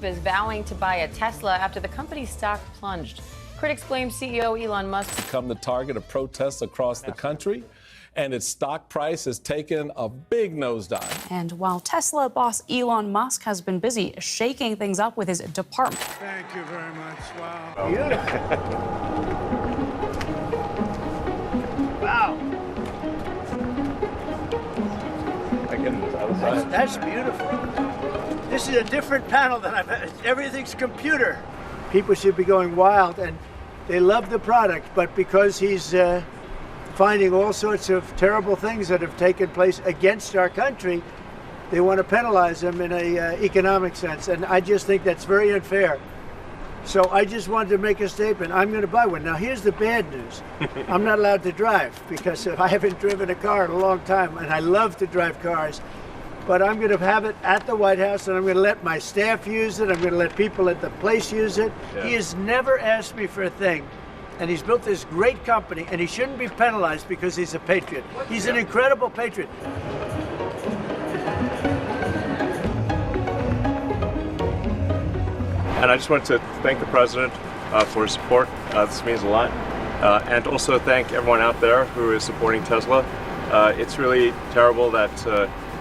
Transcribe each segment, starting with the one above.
Is vowing to buy a Tesla after the company's stock plunged. Critics blame CEO Elon Musk. Become the target of protests across the country, and its stock price has taken a big nosedive. And while Tesla boss Elon Musk has been busy shaking things up with his department. Thank you very much. Wow. Wow. I get it, other side. That's beautiful. This is a different panel than I've had. Everything's computer. People should be going wild, and they love the product, but because he's finding all sorts of terrible things that have taken place against our country, they want to penalize him in an economic sense, and I just think that's very unfair. So I just wanted to make a statement. I'm going to buy one. Now, here's the bad news. I'm not allowed to drive because I haven't driven a car in a long time, and I love to drive cars. But I'm going to have it at the White House, and I'm going to let my staff use it. I'm going to let people at the place use it. Yeah. He has never asked me for a thing, and he's built this great company, and he shouldn't be penalized because he's a patriot. He's an incredible patriot. And I just want to thank the president for his support. This means a lot. And also thank everyone out there who is supporting Tesla. It's really terrible that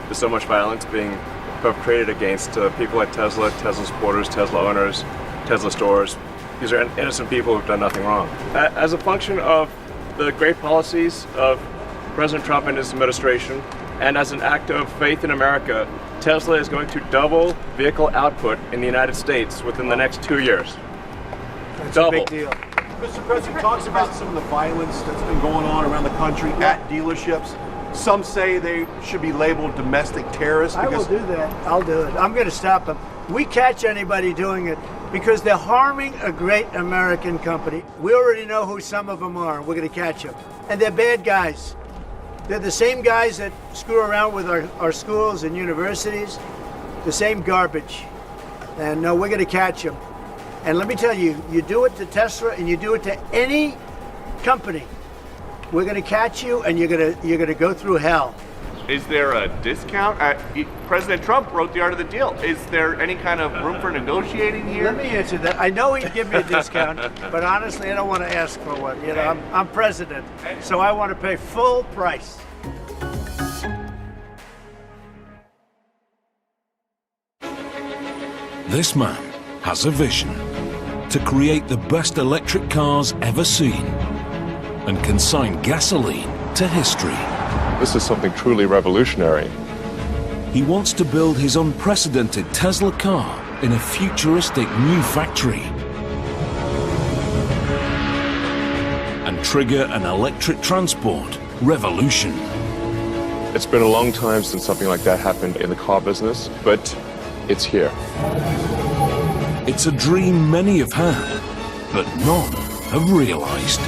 there's so much violence being perpetrated against people at Tesla, Tesla supporters, Tesla owners, Tesla stores. These are innocent people who've done nothing wrong. As a function of the great policies of President Trump and his administration, and as an act of faith in America, Tesla is going to double vehicle output in the United States within the next 2 years. That's double. a big deal. Mr. President talks about some of the violence that's been going on around the country at dealerships. Some say they should be labeled domestic terrorists. I will do that. I'll do it. I'm going to stop them. We catch anybody doing it because they're harming a great American company. We already know who some of them are. We're going to catch them. And they're bad guys. They're the same guys that screw around with our schools and universities, the same garbage. And no, we're going to catch them. And let me tell you, you do it to Tesla and you do it to any company, we're going to catch you and you're going to go through hell. Is there a discount? President Trump wrote the art of the deal. Is there any kind of room for negotiating here? Let me answer that. I know he'd give me a discount, but honestly, I don't want to ask for one. You know, I'm president, so I want to pay full price. This man has a vision to create the best electric cars ever seen and consign gasoline to history. This is something truly revolutionary. He wants to build his unprecedented Tesla car in a futuristic new factory and trigger an electric transport revolution. It's been a long time since something like that happened in the car business, but it's here. It's a dream many have had, but none have realized.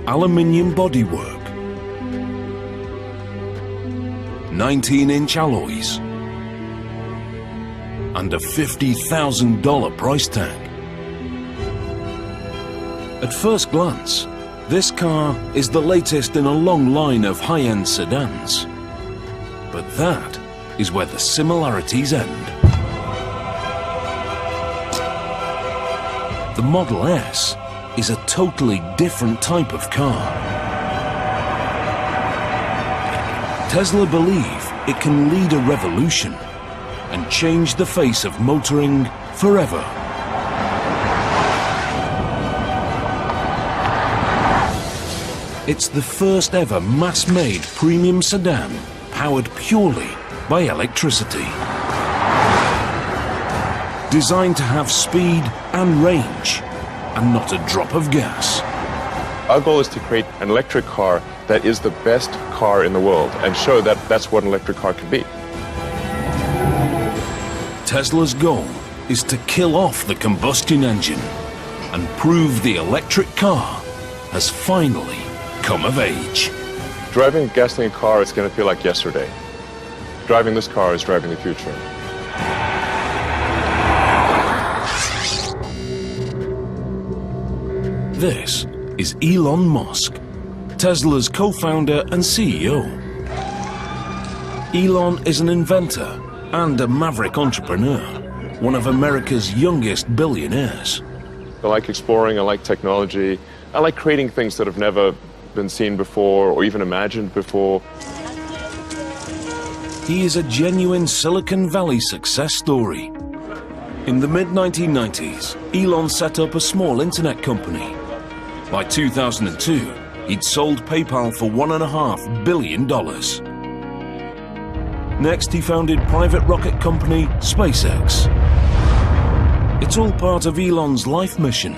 Aluminium bodywork, 19-inch alloys, and a $50,000 price tag. At first glance, this car is the latest in a long line of high-end sedans. But that is where the similarities end. The Model S is a totally different type of car. Tesla believe it can lead a revolution and change the face of motoring forever. It's the first ever mass-made premium sedan powered purely by electricity. Designed to have speed and range, and not a drop of gas. Our goal is to create an electric car that is the best car in the world and show that that's what an electric car can be. Tesla's goal is to kill off the combustion engine and prove the electric car has finally come of age. Driving a gasoline car is going to feel like yesterday. Driving this car is driving the future. This is Elon Musk, Tesla's co-founder and CEO. Elon is an inventor and a maverick entrepreneur, one of America's youngest billionaires. I like exploring, I like technology, I like creating things that have never been seen before or even imagined before. He is a genuine Silicon Valley success story. In the mid-1990s, Elon set up a small internet company. By 2002, he'd sold PayPal for $1.5 billion. Next, he founded private rocket company SpaceX. It's all part of Elon's life mission.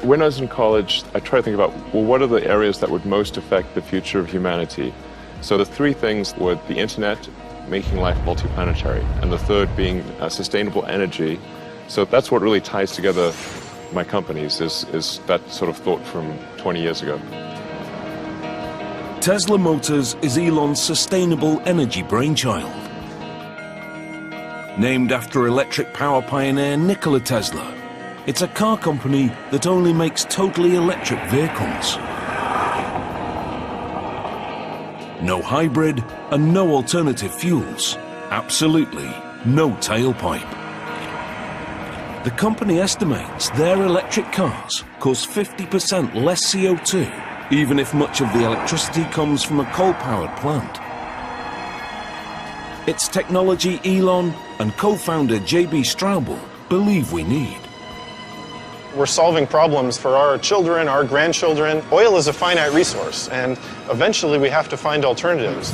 When I was in college, I tried to think about, well, what are the areas that would most affect the future of humanity? So the three things were the internet, making life multiplanetary, and the third being sustainable energy. So that's what really ties together my companies, is that sort of thought from 20 years ago. Tesla Motors is Elon's sustainable energy brainchild. Named after electric power pioneer Nikola Tesla, it's a car company that only makes totally electric vehicles. No hybrid and no alternative fuels. Absolutely no tailpipe. The company estimates their electric cars cause 50% less CO2, even if much of the electricity comes from a coal-powered plant. It's technology Elon and co-founder J.B. Straubel believe we need. We're solving problems for our children, our grandchildren. Oil is a finite resource, and eventually we have to find alternatives.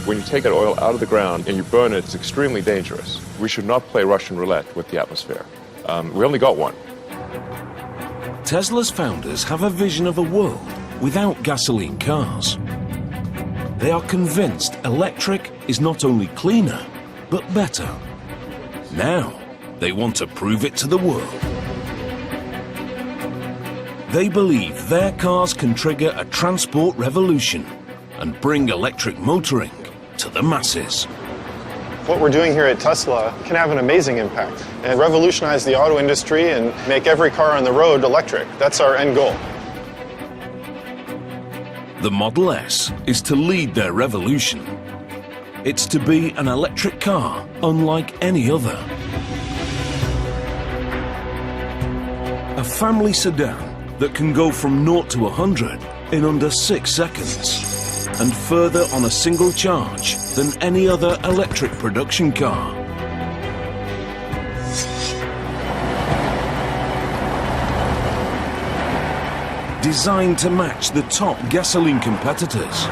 When you take that oil out of the ground and you burn it, it's extremely dangerous. We should not play Russian roulette with the atmosphere. We only got one. Tesla's founders have a vision of a world without gasoline cars. They are convinced electric is not only cleaner, but better. Now, they want to prove it to the world. They believe their cars can trigger a transport revolution and bring electric motoring to the masses. What we're doing here at Tesla can have an amazing impact and revolutionize the auto industry and make every car on the road electric. That's our end goal. The Model S is to lead their revolution. It's to be an electric car unlike any other. A family sedan that can go from 0 to 100 in under 6 seconds, and further on a single charge than any other electric production car. Designed to match the top gasoline competitors.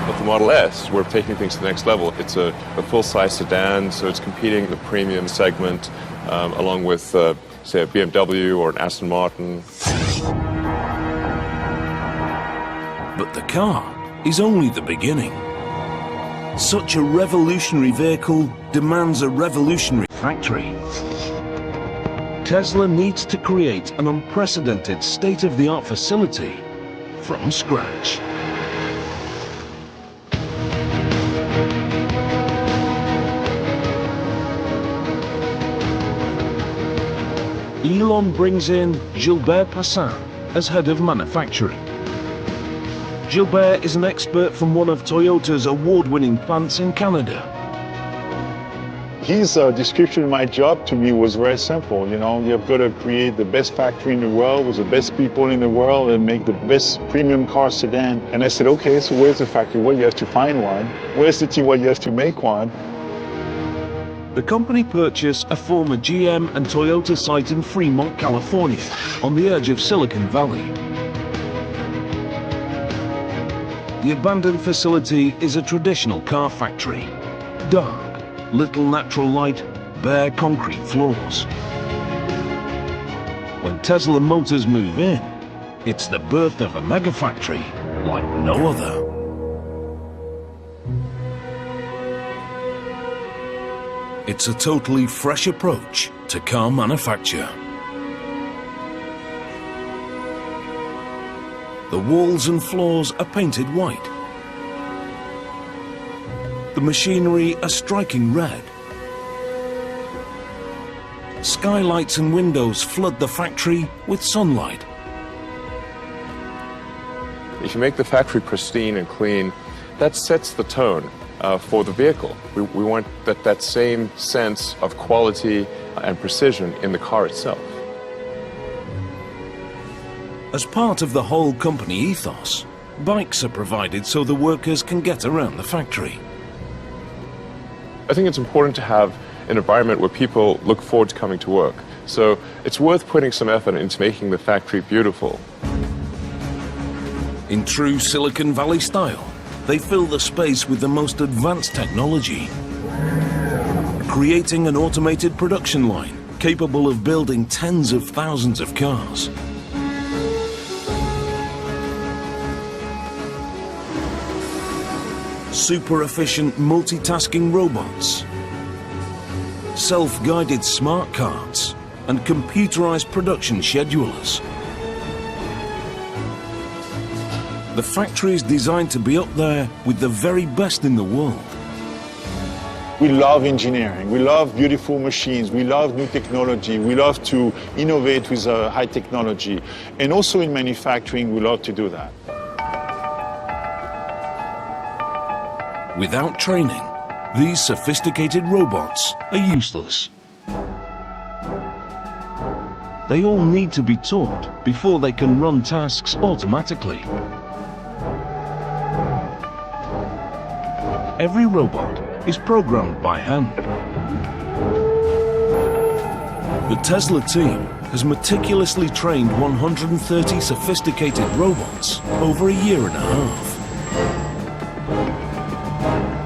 With the Model S, we're taking things to the next level. It's a full-size sedan, so it's competing in the premium segment, along with, say, a BMW or an Aston Martin. But the car is only the beginning. Such a revolutionary vehicle demands a revolutionary factory. Tesla needs to create an unprecedented state-of-the-art facility from scratch. Elon brings in Gilbert Passin as head of manufacturing. Gilbert is an expert from one of Toyota's award-winning plants in Canada. His description of my job to me was very simple. You know, you've got to create the best factory in the world with the best people in the world and make the best premium car sedan. And I said, okay, so where's the factory? Well, you have to find one. Where's the team? Well, you have to make one. The company purchased a former GM and Toyota site in Fremont, California, on the edge of Silicon Valley. The abandoned facility is a traditional car factory. Dark, little natural light, bare concrete floors. When Tesla Motors move in, it's the birth of a mega factory like no other. It's a totally fresh approach to car manufacture. The walls and floors are painted white. The machinery a striking red. Skylights and windows flood the factory with sunlight. If you make the factory pristine and clean, that sets the tone for the vehicle. We want that same sense of quality and precision in the car itself. As part of the whole company ethos, bikes are provided so the workers can get around the factory. I think it's important to have an environment where people look forward to coming to work. So it's worth putting some effort into making the factory beautiful. In true Silicon Valley style, they fill the space with the most advanced technology, creating an automated production line capable of building tens of thousands of cars. Super efficient multitasking robots, self-guided smart carts, and computerized production schedulers. The factory is designed to be up there with the very best in the world. We love engineering, we love beautiful machines, we love new technology, we love to innovate with high technology. And also in manufacturing, we love to do that. Without training, these sophisticated robots are useless. They all need to be taught before they can run tasks automatically. Every robot is programmed by hand. The Tesla team has meticulously trained 130 sophisticated robots over a year and a half.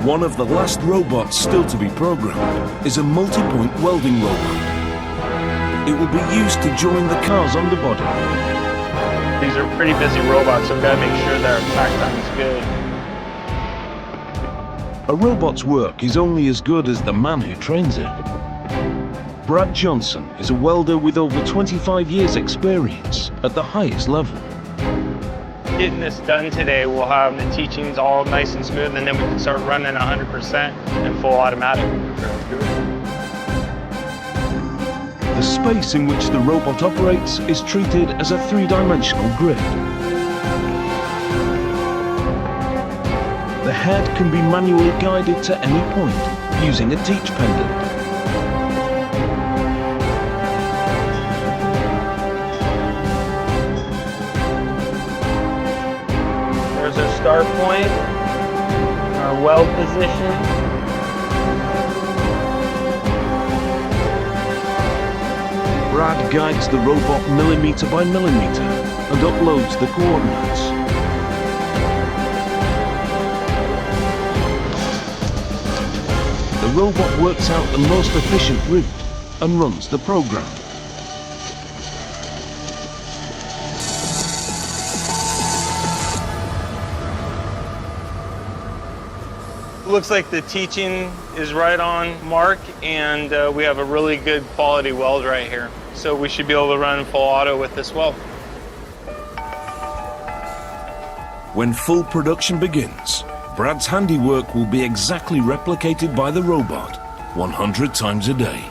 One of the last robots still to be programmed is a multi-point welding robot. It will be used to join the car's underbody. These are pretty busy robots, so we've got to make sure their attack time is good. A robot's work is only as good as the man who trains it. Brad Johnson is a welder with over 25 years' experience at the highest level. Getting this done today, we'll have the teachings all nice and smooth, and then we can start running 100% and full automatic. The space in which the robot operates is treated as a three-dimensional grid. The head can be manually guided to any point using a teach pendant. There's our start point, our weld position. Brad guides the robot millimeter by millimeter and uploads the coordinates. The robot works out the most efficient route and runs the program. Looks like the teaching is right on mark, and we have a really good quality weld right here. So we should be able to run full auto with this weld. When full production begins, Brad's handiwork will be exactly replicated by the robot 100 times a day.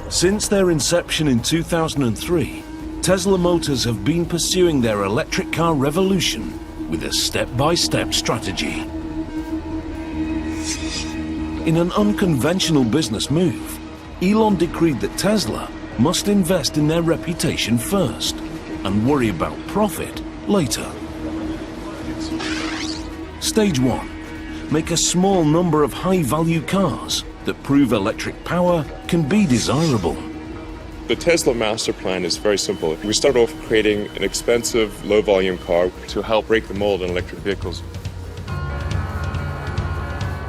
Since their inception in 2003, Tesla Motors have been pursuing their electric car revolution with a step-by-step strategy. In an unconventional business move, Elon decreed that Tesla must invest in their reputation first and worry about profit later. Stage 1. Make a small number of high-value cars that prove electric power can be desirable. The Tesla master plan is very simple. We start off creating an expensive, low-volume car to help break the mold in electric vehicles.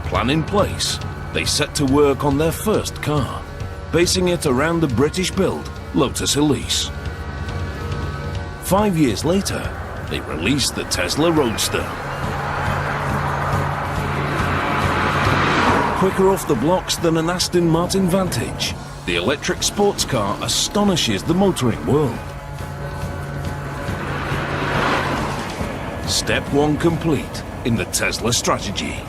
Plan in place, they set to work on their first car, basing it around the British-built Lotus Elise. 5 years later, they released the Tesla Roadster. Quicker off the blocks than an Aston Martin Vantage, the electric sports car astonishes the motoring world. Step 1 complete in the Tesla strategy.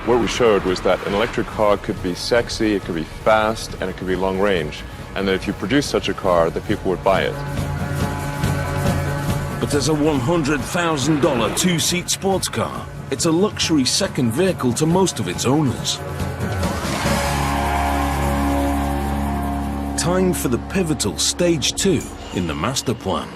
What we showed was that an electric car could be sexy, it could be fast, and it could be long range. And that if you produce such a car, that people would buy it. But as a $100,000 two-seat sports car, it's a luxury second vehicle to most of its owners. Time for the pivotal stage 2 in the master plan.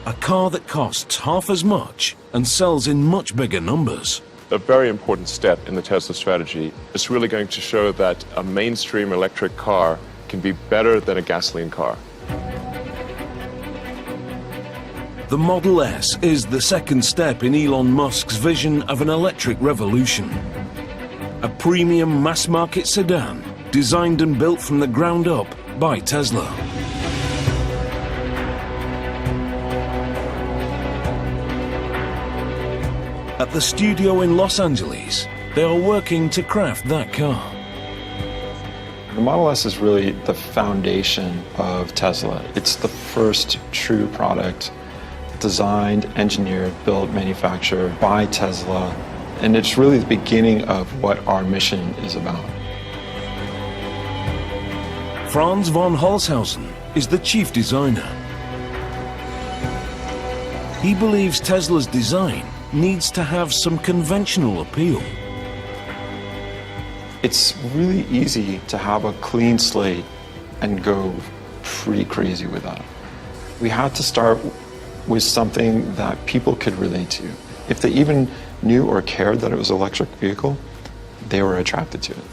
A car that costs half as much and sells in much bigger numbers. A very important step in the Tesla strategy is really going to show that a mainstream electric car can be better than a gasoline car. The Model S is the second step in Elon Musk's vision of an electric revolution. A premium mass-market sedan designed and built from the ground up by Tesla. At the studio in Los Angeles, they are working to craft that car. The Model S is really the foundation of Tesla. It's the first true product designed, engineered, built, manufactured by Tesla. And it's really the beginning of what our mission is about. Franz von Holzhausen is the chief designer. He believes Tesla's design needs to have some conventional appeal. It's really easy to have a clean slate and go pretty crazy with that. We had to start with something that people could relate to. If they even knew or cared that it was an electric vehicle, they were attracted to it.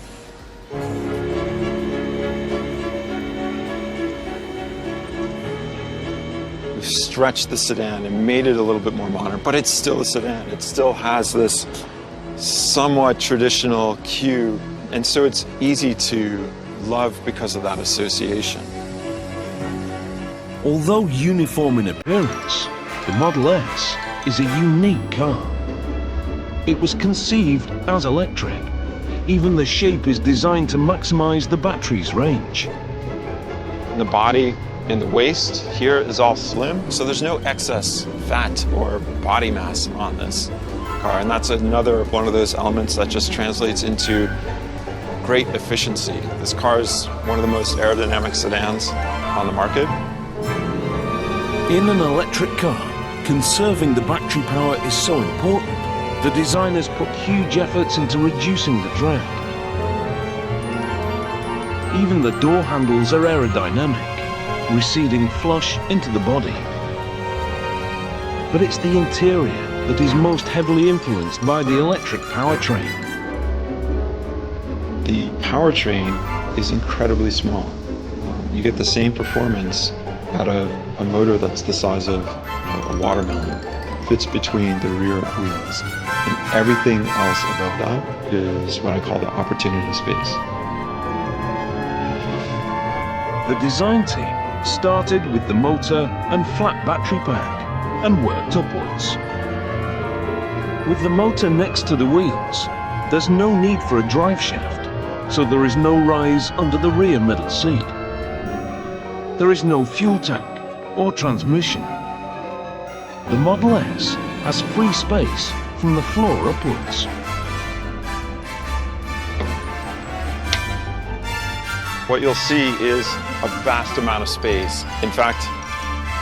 We've stretched the sedan and made it a little bit more modern, but it's still a sedan. It still has this somewhat traditional cube, and so it's easy to love because of that association. Although uniform in appearance, the Model S is a unique car. It was conceived as electric. Even the shape is designed to maximize the battery's range. The body and the waist here is all slim, so there's no excess fat or body mass on this car, and that's another one of those elements that just translates into great efficiency. This car is one of the most aerodynamic sedans on the market. In an electric car, conserving the battery power is so important. The designers put huge efforts into reducing the drag. Even the door handles are aerodynamic, receding flush into the body. But it's the interior that is most heavily influenced by the electric powertrain. The powertrain is incredibly small. You get the same performance out of a motor that's the size of a watermelon. Fits between the rear wheels. And everything else above that is what I call the opportunity space. The design team started with the motor and flat battery pack and worked upwards. With the motor next to the wheels, there's no need for a drive shaft, so there is no rise under the rear middle seat. There is no fuel tank or transmission. The Model S has free space from the floor upwards. What you'll see is a vast amount of space. In fact,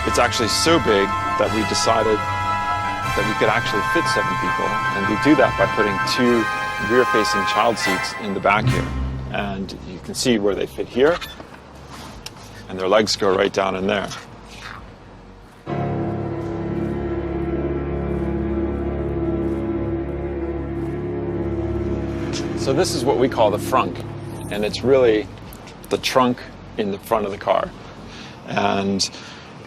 it's actually so big that we decided that we could actually fit 7 people, and we do that by putting 2 rear-facing child seats in the back here. And you can see where they fit here, and their legs go right down in there. So this is what we call the frunk, and it's really the trunk in the front of the car. And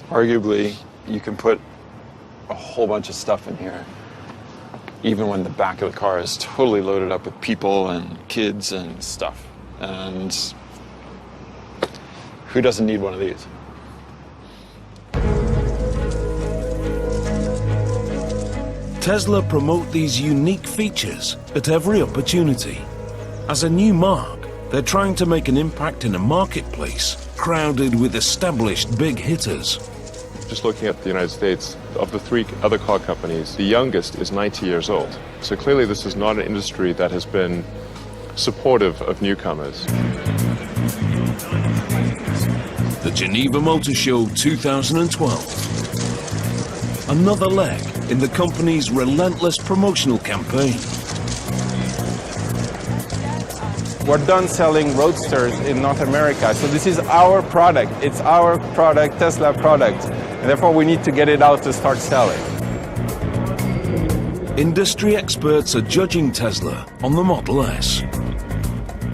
arguably, you can put a whole bunch of stuff in here, even when the back of the car is totally loaded up with people and kids and stuff. And who doesn't need one of these? Tesla promote these unique features at every opportunity. As a new mark, they're trying to make an impact in a marketplace crowded with established big hitters. Just looking at the United States, of the 3 other car companies, the youngest is 90 years old. So clearly this is not an industry that has been supportive of newcomers. The Geneva Motor Show 2012. Another leg in the company's relentless promotional campaign. We're done selling roadsters in North America, so this is our product. It's our product, Tesla product, and therefore we need to get it out to start selling. Industry experts are judging Tesla on the Model S.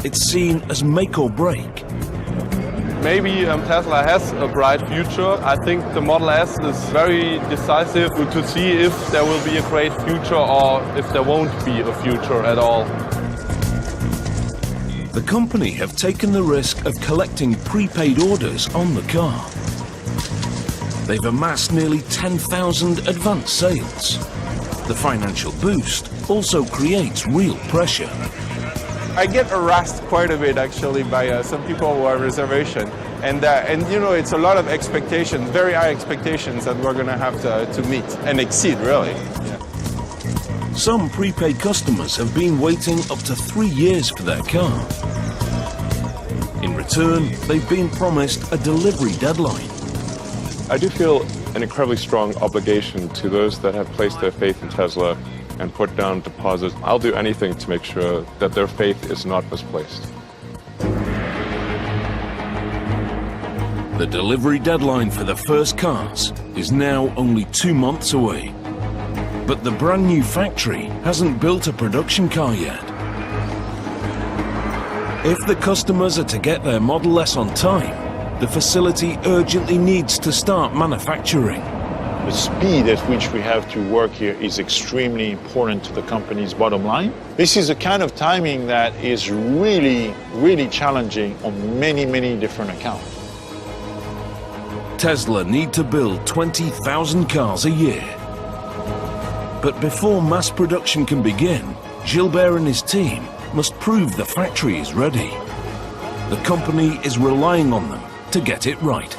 It's seen as make or break. Maybe Tesla has a bright future. I think the Model S is very decisive to see if there will be a great future or if there won't be a future at all. The company have taken the risk of collecting prepaid orders on the car. They've amassed nearly 10,000 advance sales. The financial boost also creates real pressure. I get harassed quite a bit actually by some people who have reservation, and you know, it's a lot of expectations, very high expectations that we're going to have to meet and exceed, really. Yeah. Some prepaid customers have been waiting up to 3 years for their car. In return, they've been promised a delivery deadline. I do feel an incredibly strong obligation to those that have placed their faith in Tesla and put down deposits. I'll do anything to make sure that their faith is not misplaced. The delivery deadline for the first cars is now only 2 months away. But the brand new factory hasn't built a production car yet. If the customers are to get their Model S on time, the facility urgently needs to start manufacturing. The speed at which we have to work here is extremely important to the company's bottom line. This is a kind of timing that is really, really challenging on many, many different accounts. Tesla need to build 20,000 cars a year. But before mass production can begin, Gilbert and his team must prove the factory is ready. The company is relying on them to get it right.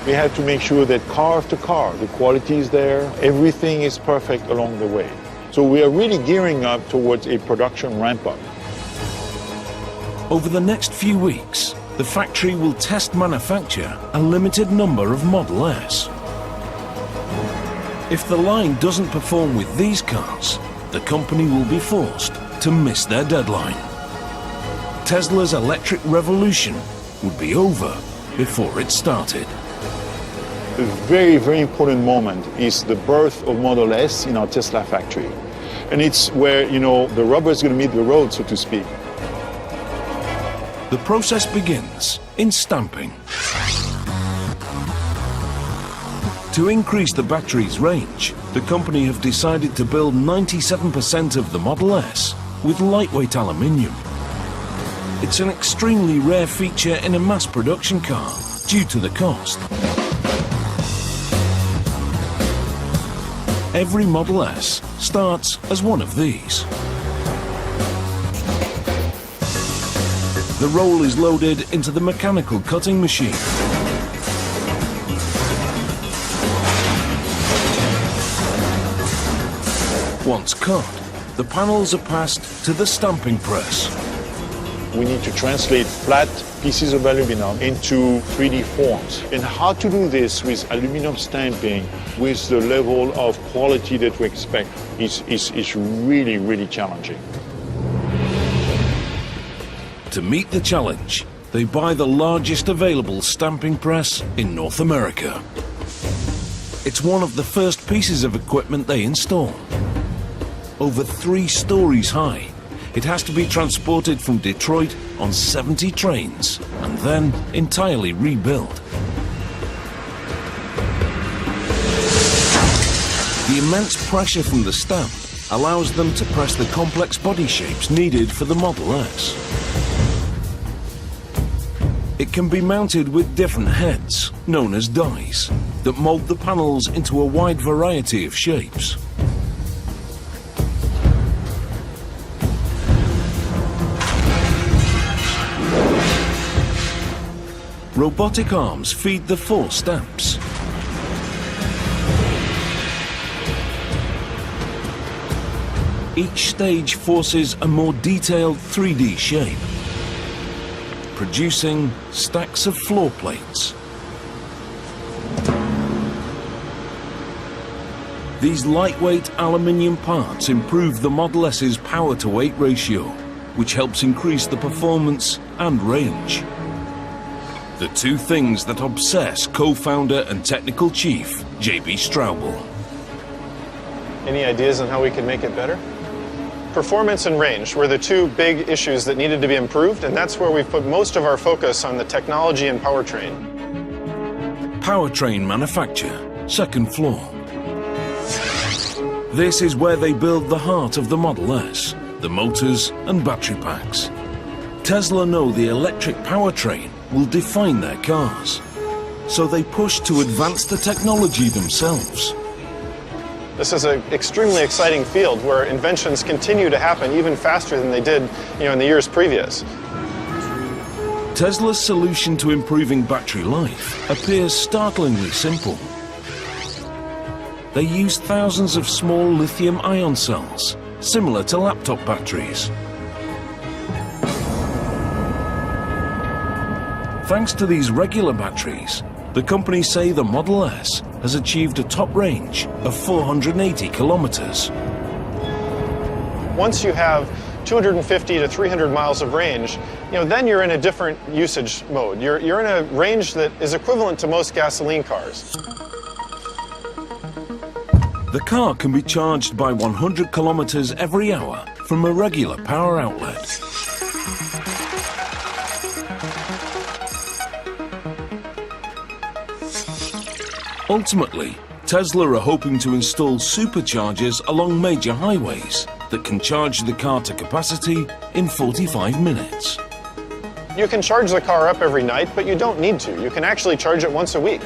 We have to make sure that car after car, the quality is there, everything is perfect along the way. So we are really gearing up towards a production ramp-up. Over the next few weeks, the factory will test manufacture a limited number of Model S. If the line doesn't perform with these cars, the company will be forced to miss their deadline. Tesla's electric revolution would be over before it started. A very, very important moment is the birth of Model S in our Tesla factory. And it's where, you know, the rubber is going to meet the road, so to speak. The process begins in stamping. To increase the battery's range, the company have decided to build 97% of the Model S with lightweight aluminium. It's an extremely rare feature in a mass production car due to the cost. Every Model S starts as one of these. The roll is loaded into the mechanical cutting machine. Once cut, the panels are passed to the stamping press. We need to translate flat pieces of aluminum into 3D forms. And how to do this with aluminum stamping with the level of quality that we expect is really, really challenging. To meet the challenge, they buy the largest available stamping press in North America. It's one of the first pieces of equipment they install. Over 3 stories high, it has to be transported from Detroit on 70 trains and then entirely rebuilt. The immense pressure from the stamp allows them to press the complex body shapes needed for the Model S. It can be mounted with different heads, known as dies, that mold the panels into a wide variety of shapes. Robotic arms feed the 4 stamps. Each stage forces a more detailed 3D shape, producing stacks of floor plates. These lightweight aluminium parts improve the Model S's power-to-weight ratio, which helps increase the performance and range. The two things that obsess co-founder and technical chief J.B. Straubel. Any ideas on how we can make it better? Performance and range were the two big issues that needed to be improved, and that's where we've put most of our focus on the technology and powertrain. Powertrain manufacture, second floor. This is where they build the heart of the Model S, the motors and battery packs. Tesla know the electric powertrain will define their cars, so they push to advance the technology themselves. This is an extremely exciting field where inventions continue to happen even faster than they did, in the years previous. Tesla's solution to improving battery life appears startlingly simple. They use thousands of small lithium-ion cells, similar to laptop batteries. Thanks to these regular batteries, the company say the Model S has achieved a top range of 480 kilometers. Once you have 250 to 300 miles of range, then you're in a different usage mode. You're in a range that is equivalent to most gasoline cars. The car can be charged by 100 kilometers every hour from a regular power outlet. Ultimately, Tesla are hoping to install superchargers along major highways that can charge the car to capacity in 45 minutes. You can charge the car up every night, but you don't need to. You can actually charge it once a week.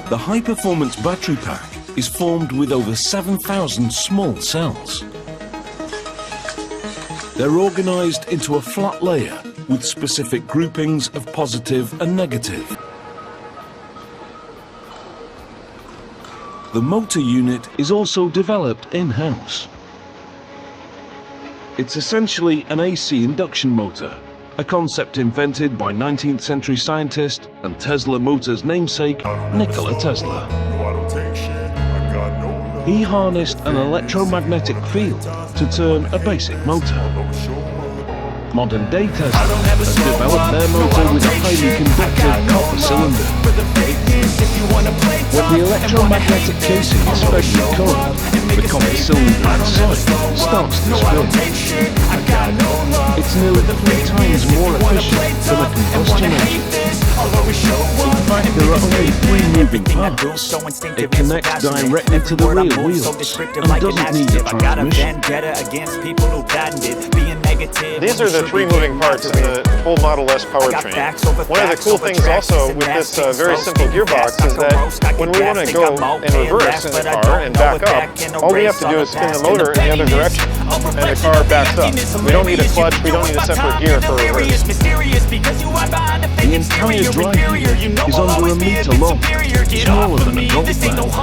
The high-performance battery pack is formed with over 7,000 small cells. They're organized into a flat layer with specific groupings of positive and negative. The motor unit is also developed in-house. It's essentially an AC induction motor, a concept invented by 19th century scientist and Tesla Motors namesake, Nikola Tesla. He harnessed an electromagnetic field to turn a basic motor. Modern-day Tesla has developed their motor with a highly conductive copper cylinder. When the electromagnetic casing is fed with current, the copper cylinder inside starts to spin. It's nearly 3 times more efficient than a combustion engine. In fact, there are only 3 moving parts. It connects directly to the rear wheels and doesn't need a transmission. These are the 3 moving parts in the whole Model S powertrain. One of the cool things also with this very simple gearbox is that when we want to go in reverse in the car and back up, all we have to do is spin the motor in the other direction and the car backs up. We don't need a clutch, we don't need a separate gear for reverse. The entire drive unit is under a meter long, smaller than a golf ball.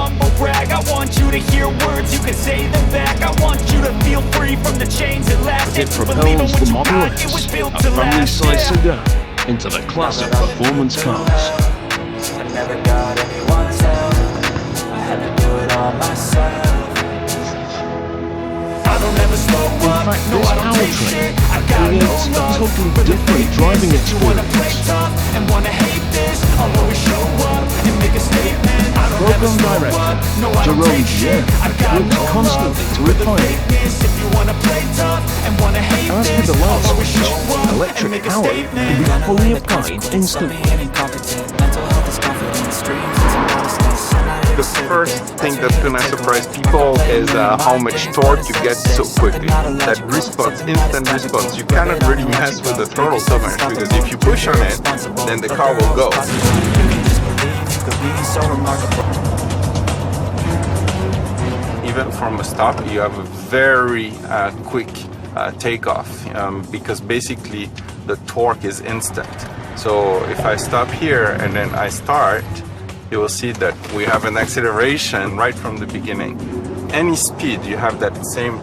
It propels the Model S, a family-sized sedan, into the class of performance cars. I never got anyone's help. I had to do it all myself. I don't ever slow up. In fact, this powertrain creates a totally different driving experience. Program director Jerome Pierre works constantly to refine it. As with the light switch, electric power can be fully applied instantly. The first thing that's gonna surprise people is how much torque you get so quickly. That response, instant response. You cannot really mess with the throttle so much because if you push on it, then the car will go. Even from a stop, you have a very quick takeoff because basically the torque is instant. So if I stop here and then I start, you will see that we have an acceleration right from the beginning. any speed, you have that same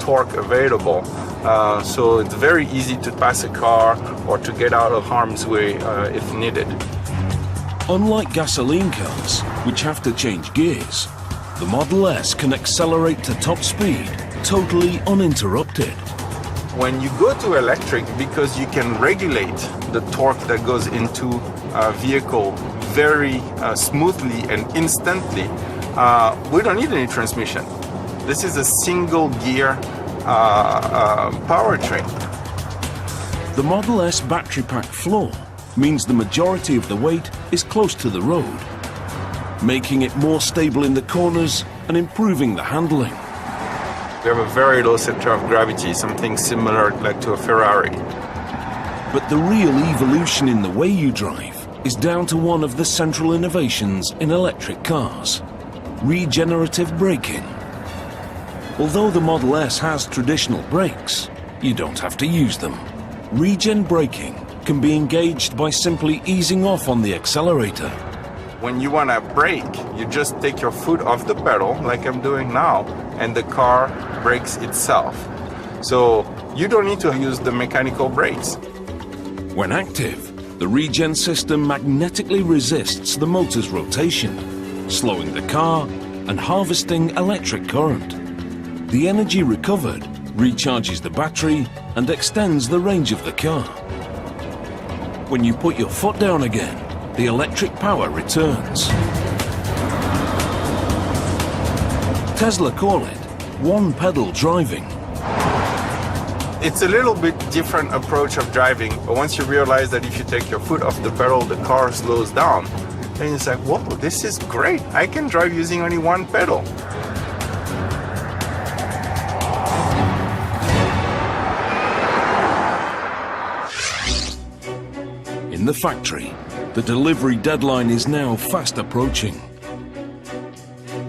torque available. So it's very easy to pass a car or to get out of harm's way if needed. Unlike gasoline cars, which have to change gears, the Model S can accelerate to top speed totally uninterrupted. When you go to electric, because you can regulate the torque that goes into a vehicle very smoothly and instantly, we don't need any transmission. This is a single gear powertrain. The Model S battery pack floor means the majority of the weight is close to the road, making it more stable in the corners and improving the handling. We have a very low center of gravity, something similar like to a Ferrari. But the real evolution in the way you drive is down to one of the central innovations in electric cars: regenerative braking. Although the Model S has traditional brakes, you don't have to use them. Regen braking can be engaged by simply easing off on the accelerator. When you want to brake, you just take your foot off the pedal, like I'm doing now, and the car brakes itself. So you don't need to use the mechanical brakes. When active, the regen system magnetically resists the motor's rotation, slowing the car and harvesting electric current. The energy recovered recharges the battery and extends the range of the car. When you put your foot down again, the electric power returns. Tesla call it one-pedal driving. It's a little bit different approach of driving, but once you realize that if you take your foot off the pedal, the car slows down, then it's like, whoa, this is great. I can drive using only one pedal. In the factory, the delivery deadline is now fast approaching.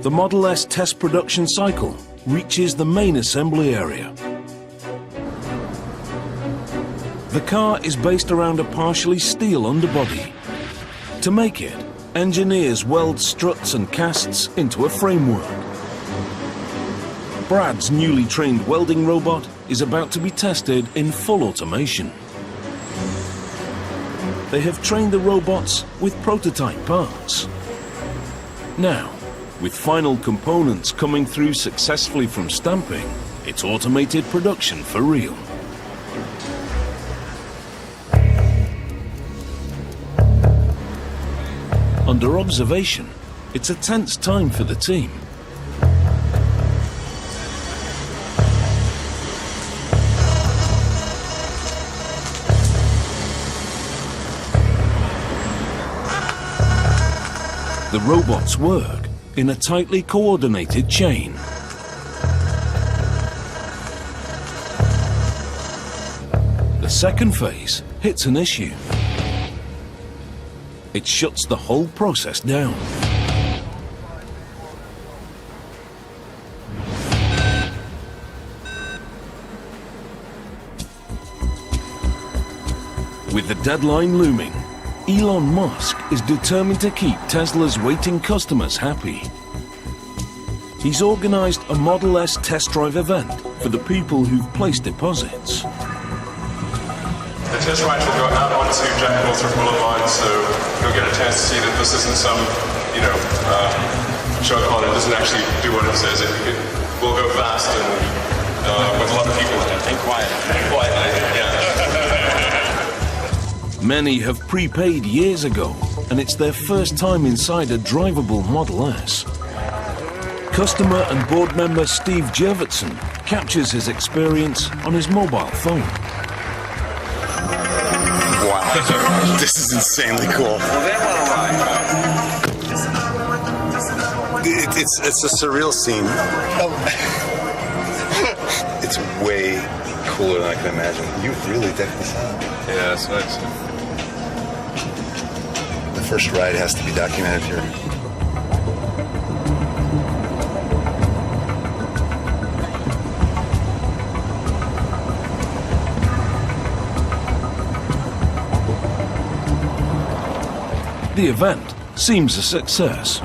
The Model S test production cycle reaches the main assembly area. The car is based around a partially steel underbody. To make it, engineers weld struts and casts into a framework. Brad's newly trained welding robot is about to be tested in full automation. They have trained the robots with prototype parts. Now, with final components coming through successfully from stamping, it's automated production for real. Under observation, it's a tense time for the team. The robots work in a tightly coordinated chain. The second phase hits an issue. It shuts the whole process down. With the deadline looming, Elon Musk is determined to keep Tesla's waiting customers happy. He's organized a Model S test drive event for the people who've placed deposits. The test rides will go out onto Jack Northrop Boulevard, so you'll get a chance to see that this isn't some, show called. It doesn't actually do what it says. It will go fast and with a lot of people in it. And quiet. And quietly, yeah. Many have prepaid years ago, and it's their first time inside a drivable Model S. Customer and board member Steve Jurvetson captures his experience on his mobile phone. Wow, this is insanely cool. It's a surreal scene. It's way cooler than I can imagine. You really decked this out. Yeah, it's nice. The first ride has to be documented here. The event seems a success.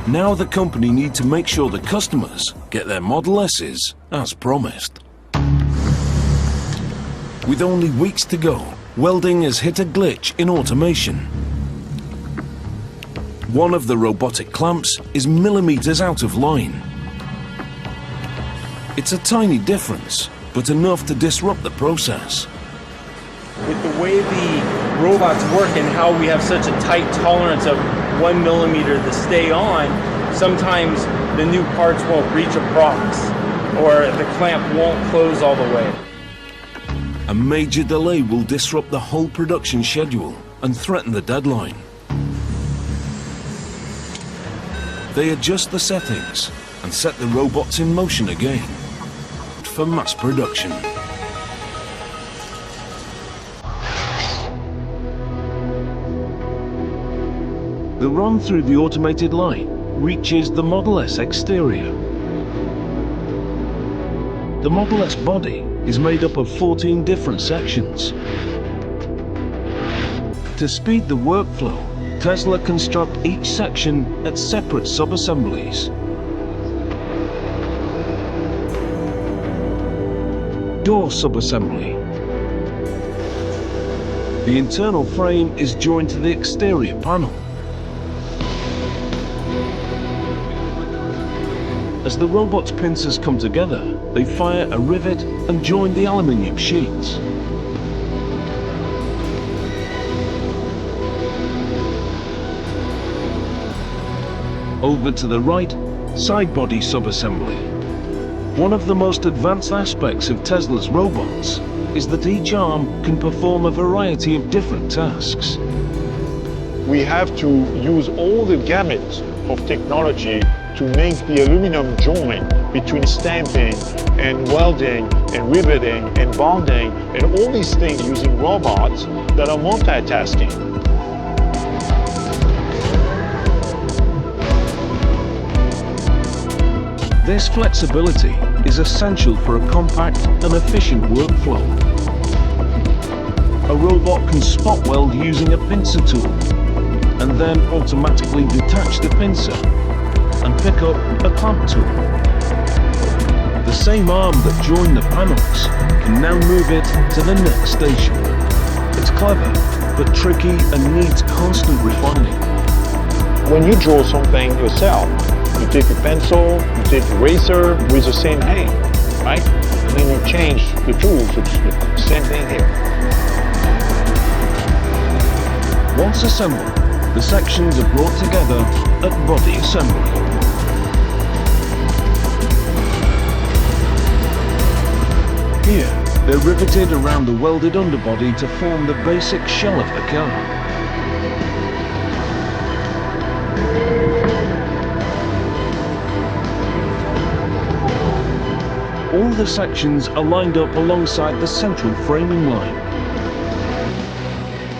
Now the company need to make sure the customers get their Model S's as promised. With only weeks to go, welding has hit a glitch in automation. One of the robotic clamps is millimeters out of line. It's a tiny difference, but enough to disrupt the process. With the way the robots work and how we have such a tight tolerance of 1 millimeter to stay on, sometimes the new parts won't reach a box or the clamp won't close all the way. A major delay will disrupt the whole production schedule and threaten the deadline. They adjust the settings and set the robots in motion again for mass production. The run through the automated line reaches the Model S exterior. The Model S body is made up of 14 different sections. To speed the workflow, Tesla construct each section at separate sub-assemblies. Door sub-assembly. The internal frame is joined to the exterior panel. As the robot's pincers come together, they fire a rivet and join the aluminium sheets. Over to the right, side body sub-assembly. One of the most advanced aspects of Tesla's robots is that each arm can perform a variety of different tasks. We have to use all the gamut of technology to make the aluminum joint between stamping and welding and riveting and bonding and all these things using robots that are multitasking. This flexibility is essential for a compact and efficient workflow. A robot can spot weld using a pincer tool and then automatically detach the pincer and pick up a clamp tool. The same arm that joined the panels can now move it to the next station. It's clever, but tricky and needs constant refining. When you draw something yourself, you take a pencil, you take a eraser with the same hand, right? And then you change the tools, it's the same thing here. Once assembled, the sections are brought together at body assembly. Here, they're riveted around the welded underbody to form the basic shell of the car. All the sections are lined up alongside the central framing line.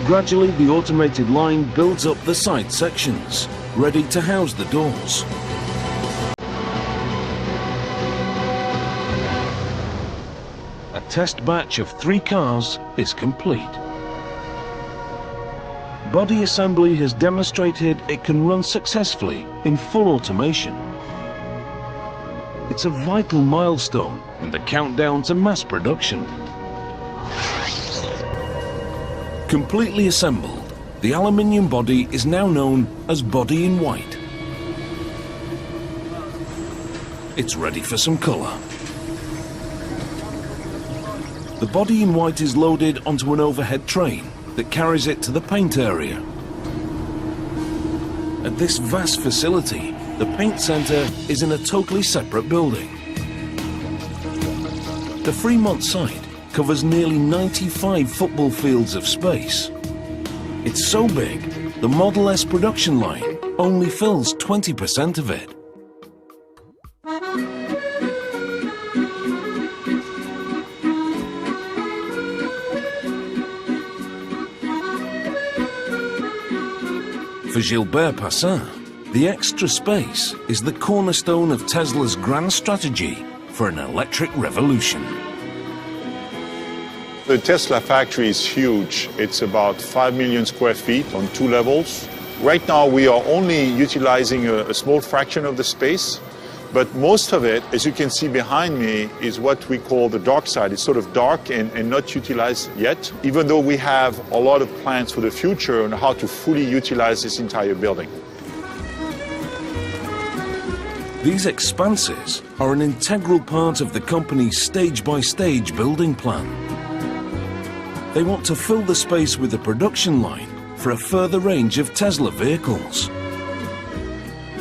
Gradually, the automated line builds up the side sections, ready to house the doors. A test batch of 3 cars is complete. Body assembly has demonstrated it can run successfully in full automation. It's a vital milestone in the countdown to mass production. Completely assembled, the aluminium body is now known as body in white. It's ready for some color. The body in white is loaded onto an overhead train that carries it to the paint area. At this vast facility, the paint center is in a totally separate building. The Fremont site covers nearly 95 football fields of space. It's so big, the Model S production line only fills 20% of it. For Gilbert Passin, the extra space is the cornerstone of Tesla's grand strategy for an electric revolution. The Tesla factory is huge. It's about 5 million square feet on 2 levels. Right now, we are only utilizing a small fraction of the space, but most of it, as you can see behind me, is what we call the dark side. It's sort of dark and not utilized yet, even though we have a lot of plans for the future on how to fully utilize this entire building. These expanses are an integral part of the company's stage-by-stage building plan. They want to fill the space with a production line for a further range of Tesla vehicles.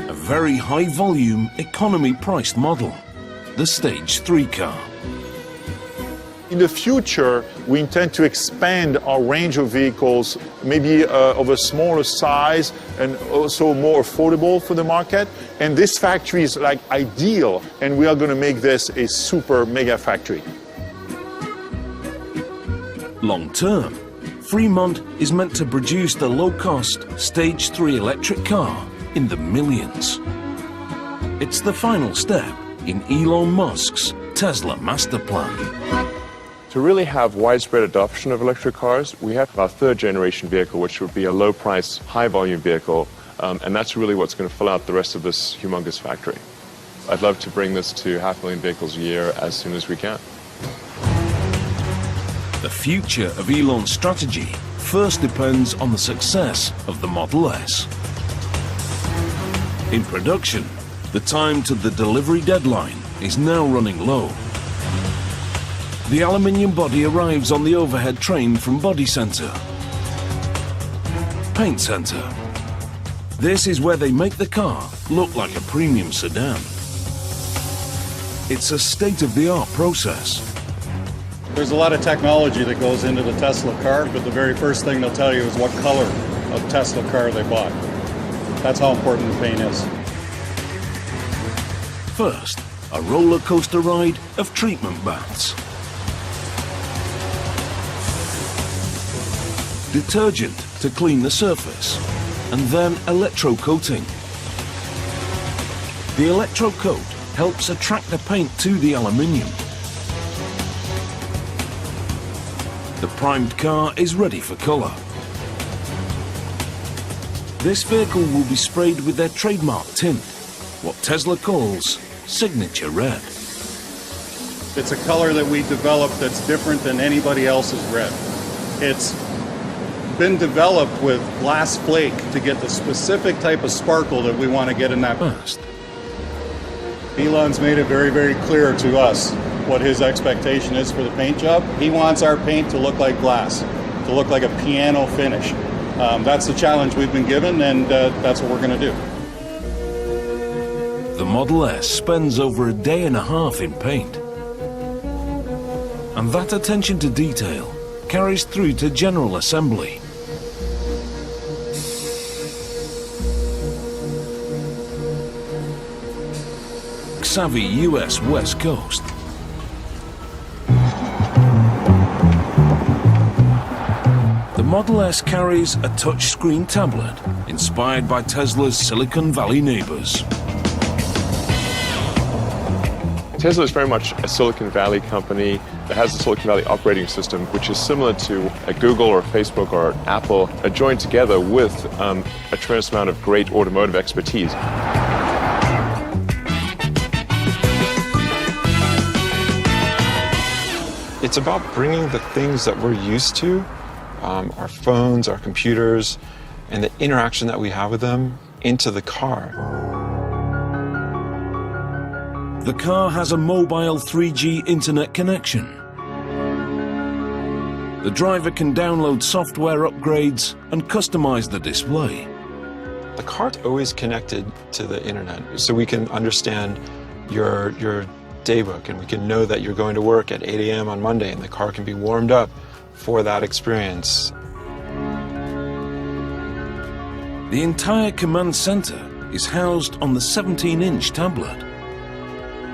A very high-volume, economy-priced model, the Stage 3 car. In the future, we intend to expand our range of vehicles, maybe of a smaller size and also more affordable for the market. And this factory is like ideal, and we are going to make this a super mega factory. Long term, Fremont is meant to produce the low-cost Stage 3 electric car in the millions. It's the final step in Elon Musk's Tesla master plan. To really have widespread adoption of electric cars, we have our third generation vehicle, which would be a low price, high volume vehicle. And that's really what's going to fill out the rest of this humongous factory. I'd love to bring this to 500,000 vehicles a year as soon as we can. The future of Elon's strategy first depends on the success of the Model S. In production, the time to the delivery deadline is now running low. The aluminium body arrives on the overhead train from Body Center, Paint Center. This is where they make the car look like a premium sedan. It's a state-of-the-art process. There's a lot of technology that goes into the Tesla car, but the very first thing they'll tell you is what color of Tesla car they bought. That's how important the paint is. First, a roller coaster ride of treatment baths. Detergent to clean the surface, and then electrocoating. The electrocoat helps attract the paint to the aluminium. The primed car is ready for color. This vehicle will be sprayed with their trademark tint, what Tesla calls signature red. It's a color that we developed that's different than anybody else's red. It's been developed with glass flake to get the specific type of sparkle that we want to get in that. Elon's made it very, very clear to us what his expectation is for the paint job. He wants our paint to look like glass, to look like a piano finish. That's the challenge we've been given, and that's what we're going to do. The Model S spends over a day and a half in paint. And that attention to detail carries through to general assembly. Savvy US West Coast. The Model S carries a touchscreen tablet inspired by Tesla's Silicon Valley neighbors. Tesla is very much a Silicon Valley company that has a Silicon Valley operating system, which is similar to a Google or a Facebook or an Apple, joined together with a tremendous amount of great automotive expertise. It's about bringing the things that we're used to, our phones, our computers, and the interaction that we have with them into the car. The car has a mobile 3G internet connection. The driver can download software upgrades and customize the display. The car's always connected to the internet, so we can understand your daybook, and we can know that you're going to work at 8 a.m. on Monday, and the car can be warmed up for that experience. The entire command center is housed on the 17-inch tablet.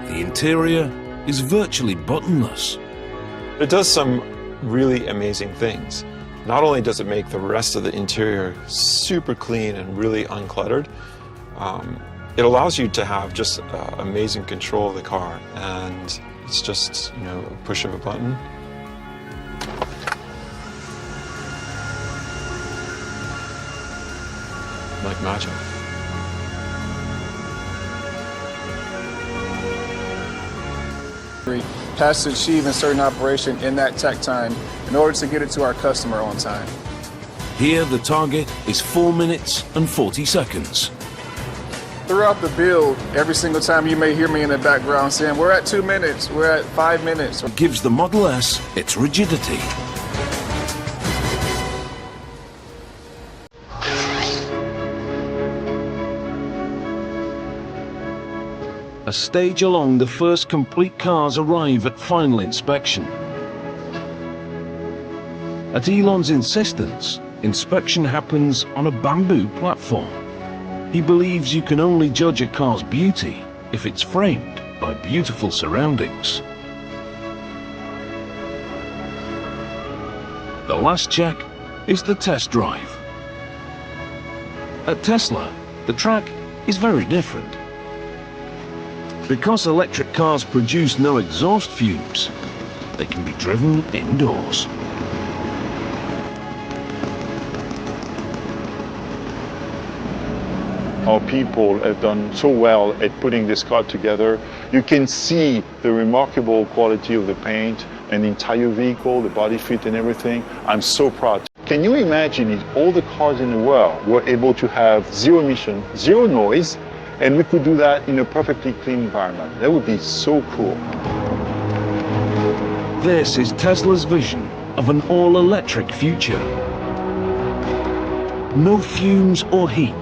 The interior is virtually buttonless. It does some really amazing things. Not only does it make the rest of the interior super clean and really uncluttered, it allows you to have just amazing control of the car, and it's just, a push of a button. like magic. Has to achieve in certain operation in that tech time in order to get it to our customer on time. Here the target is 4 minutes and 40 seconds. Throughout the build, every single time you may hear me in the background saying, we're at 2 minutes, we're at 5 minutes. It gives the Model S its rigidity. A stage along the first complete cars arrive at final inspection. At Elon's insistence, inspection happens on a bamboo platform. He believes you can only judge a car's beauty if it's framed by beautiful surroundings. The last check is the test drive. At Tesla, the track is very different. Because electric cars produce no exhaust fumes, they can be driven indoors. Our people have done so well at putting this car together. You can see the remarkable quality of the paint and the entire vehicle, the body fit and everything. I'm so proud. Can you imagine if all the cars in the world were able to have zero emission, zero noise, and we could do that in a perfectly clean environment? That would be so cool. This is Tesla's vision of an all-electric future. No fumes or heat.